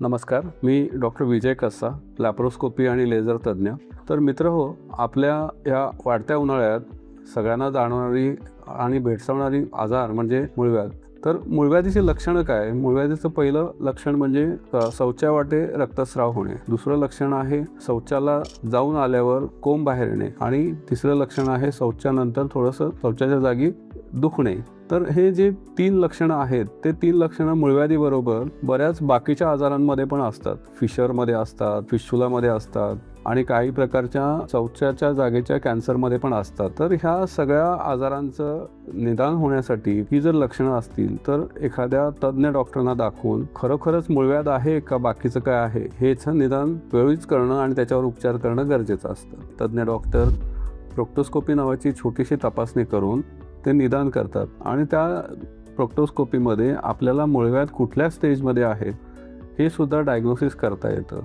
नमस्कार, मी डॉक्टर विजय कस्सा, लॅप्रोस्कोपी आणि लेझर तज्ज्ञ. तर मित्रहो, आपल्या या वाढत्या उन्हाळ्यात सगळ्यांना जाणवणारी आणि भेडसावणारी आजार म्हणजे मूळव्याध. तर मूळव्याधीची लक्षणं काय? मूळव्याधीचं पहिलं लक्षण म्हणजे शौचावाटे रक्तस्राव होणे. दुसरं लक्षण आहे शौचाला जाऊन आल्यावर कोंब बाहेर येणे. आणि तिसरं लक्षण आहे शौचानंतर थोडंसं शौचाच्या जागी दुखणे. तर हे जे 3 लक्षणं आहेत ते 3 लक्षणं मूळव्याधीबरोबर बऱ्याच बाकीच्या आजारांमध्ये पण असतात. फिशरमध्ये असतात, फिस्चुलामध्ये असतात आणि काही प्रकारच्या शौचाच्या जागेच्या कॅन्सरमध्ये पण असतात. तर ह्या सगळ्या आजारांचं निदान होण्यासाठी ही जर लक्षणं असतील तर एखाद्या तज्ज्ञ डॉक्टरांना दाखवून खरोखरच मूळव्याध आहे का बाकीचं काय आहे हेच निदान वेळीच करणं आणि त्याच्यावर उपचार करणं गरजेचं असतं. तज्ज्ञ डॉक्टर प्रोक्टोस्कोपी नावाची छोटीशी तपासणी करून ते निदान करतात आणि त्या प्रोक्टोस्कोपीमध्ये आपल्याला मूळव्याध कुठल्या स्टेजमध्ये आहे हे सुद्धा डायग्नोसिस करता येतं.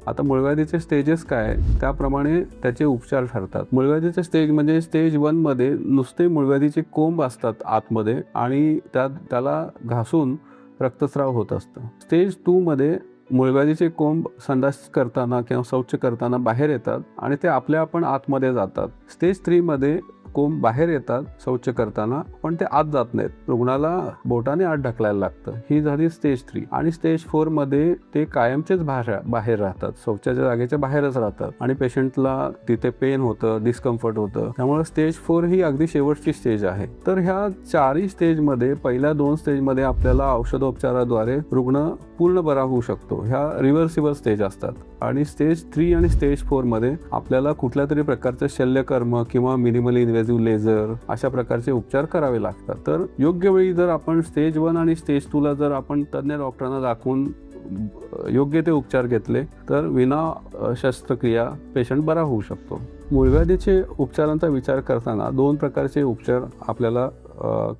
आता मूळव्याधीचे स्टेजेस काय त्याप्रमाणे त्याचे उपचार ठरतात. मूळव्याधीचे स्टेज म्हणजे स्टेज 1मध्ये नुसते मूळव्याधीचे कोंब असतात आतमध्ये आणि त्याला घासून रक्तस्राव होत असतं. स्टेज 2मध्ये मूळव्याधीचे कोंब संडास करताना किंवा शौच करताना बाहेर येतात आणि ते आपण आतमध्ये जातात. स्टेज 3मध्ये कोंब बाहेर येतात शौच करताना पण ते आत जात नाहीत, रुग्णाला बोटाने आत ढकलायला लागतं. ही झाली स्टेज 3. आणि स्टेज 4मध्ये ते कायमचेच बाहेर राहतात, शौचाच्या जागेच्या बाहेरच राहतात आणि पेशंटला तिथे पेन होतं, डिस्कम्फर्ट होतं. त्यामुळे स्टेज 4 ही अगदी शेवटची स्टेज आहे. तर ह्या 4ही स्टेजमध्ये पहिल्या 2 स्टेजमध्ये आपल्याला औषधोपचाराद्वारे रुग्ण पूर्ण बरा होऊ शकतो. ह्या रिव्हर्सिबल स्टेज असतात. आणि स्टेज 3 आणि स्टेज 4मध्ये आपल्याला कुठल्या तरी प्रकारचं शल्यकर्म किंवा मिनिमली इन्व्हेसिव्ह लेझर अशा प्रकारचे उपचार करावे लागतात. तर योग्य वेळी जर आपण स्टेज 1 आणि स्टेज 2ला जर आपण तज्ज्ञ डॉक्टरांना दाखवून योग्य ते उपचार घेतले तर विना शस्त्रक्रिया पेशंट बरा होऊ शकतो. मूळव्याधीचे उपचारांचा विचार करताना 2 प्रकारचे उपचार आपल्याला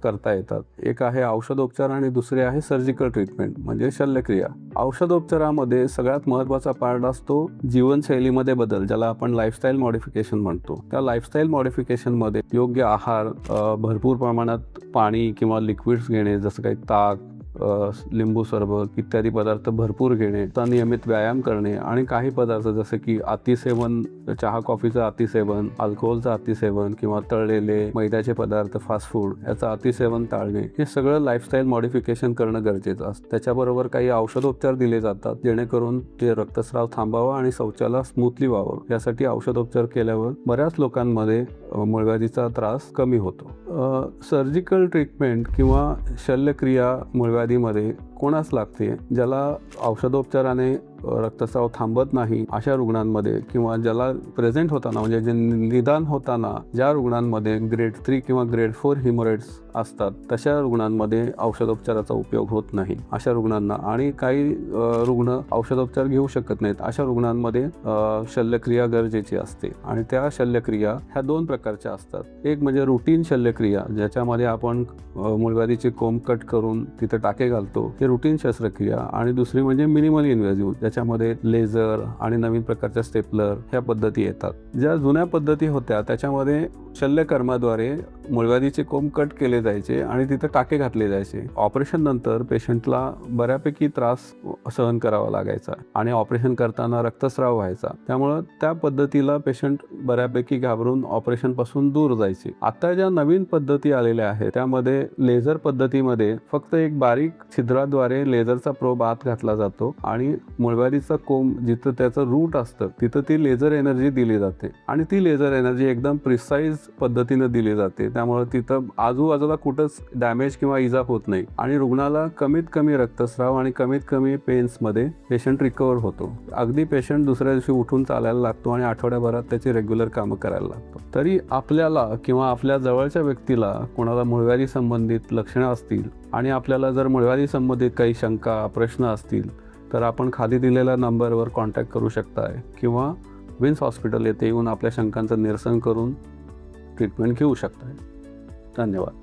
करता येतात. एक आहे औषधोपचार आणि दुसरे आहे सर्जिकल ट्रीटमेंट म्हणजे शल्यक्रिया. औषधोपचारामध्ये सगळ्यात महत्त्वाचा पार्ट असतो जीवनशैलीमध्ये बदल, ज्याला आपण लाईफस्टाईल मॉडिफिकेशन म्हणतो. त्या लाईफस्टाईल मॉडिफिकेशनमध्ये योग्य आहार, भरपूर प्रमाणात पाणी किंवा लिक्विड्स घेणे जसं काही ताक, लिंबू सरबत इत्यादी पदार्थ भरपूर घेणे, नियमित व्यायाम करणे आणि काही पदार्थ जसे की अतिसेवन, चहा कॉफीचं अतिसेवन, अल्कोहोलचं अतिसेवन किंवा तळलेले मैद्याचे पदार्थ, फास्ट फूड याचं अतिसेवन टाळणे, हे सगळं लाईफस्टाईल मॉडिफिकेशन करणं गरजेचं असतं. त्याच्याबरोबर काही औषधोपचार दिले जातात जेणेकरून ते रक्तस्राव थांबावा आणि शौचाला स्मूथली व्हावं. यासाठी औषधोपचार केल्यावर बऱ्याच लोकांमध्ये मूळव्याधीचा त्रास कमी होतो. सर्जिकल ट्रीटमेंट किंवा शल्यक्रिया मूळव्याधीमध्ये कोणास लागते? ज्याला औषधोपचाराने रक्तस्राव थांबत नाही अशा रुग्णांमध्ये किंवा ज्याला प्रेझेंट होताना म्हणजे जे निदान होताना ज्या रुग्णांमध्ये ग्रेड 3 किंवा ग्रेड 4 हिमोरॉइड्स असतात तशा रुग्णांमध्ये औषधोपचाराचा उपयोग होत नाही. अशा रुग्णांना आणि काही रुग्ण औषधोपचार घेऊ शकत नाहीत अशा रुग्णांमध्ये शल्यक्रिया गरजेची असते. आणि त्या शल्यक्रिया ह्या 2 प्रकारच्या असतात. एक म्हणजे रुटीन शल्यक्रिया ज्याच्यामध्ये आपण मूळव्याधीचे कोंब कट करून तिथे टाके घालतो, ही रुटीन शस्त्रक्रिया. आणि दुसरी म्हणजे मिनिमली इन्व्हेसिव्ह ज्याच्यामध्ये लेझर आणि नवीन प्रकारच्या स्टेपलर ह्या पद्धती येतात. ज्या जुन्या पद्धती होत्या त्याच्यामध्ये शल्यकर्माद्वारे मूळव्याधीचे कोंब कट केले जायचे आणि तिथे टाके घातले जायचे. ऑपरेशन नंतर पेशंटला बऱ्यापैकी त्रास सहन करावा लागायचा आणि ऑपरेशन करताना रक्तस्राव व्हायचा. त्यामुळं त्या पद्धतीला पेशंट बऱ्यापैकी घाबरून ऑपरेशन पासून दूर जायचे. आता ज्या नवीन पद्धती आलेल्या आहेत त्यामध्ये लेझर पद्धतीमध्ये फक्त एक बारीक छिद्राद्वारे लेझरचा प्रोब आत घातला जातो आणि मूळव्याधीचा कोंब जिथं त्याचं रूट असतं तिथं ती लेझर एनर्जी दिली जाते आणि ती लेझर एनर्जी एकदम प्रिसाईज पद्धतीने दिली जाते. त्यामुळे तिथं आजूबाजूला कुठंच डॅमेज किंवा इजा होत नाही आणि रुग्णाला कमीत कमी रक्तस्राव आणि कमीत कमी पेन्समध्ये पेशंट रिकवर होतो. अगदी पेशंट दुसऱ्या दिवशी उठून चालायला लागतो आणि आठवड्याभरात त्याची रेग्युलर कामं करायला लागतो. तरी आपल्याला किंवा आपल्या जवळच्या व्यक्तीला कोणाला मूळव्याधी संबंधित लक्षणं असतील आणि आपल्याला जर मूळव्याधी संबंधित काही शंका, प्रश्न असतील तर आपण खाली दिलेल्या नंबरवर कॉन्टॅक्ट करू शकताय किंवा विन्स हॉस्पिटल येथे येऊन आपल्या शंकांचं निरसन करून ट्रीटमेंट घेऊ शकताय. धन्यवाद.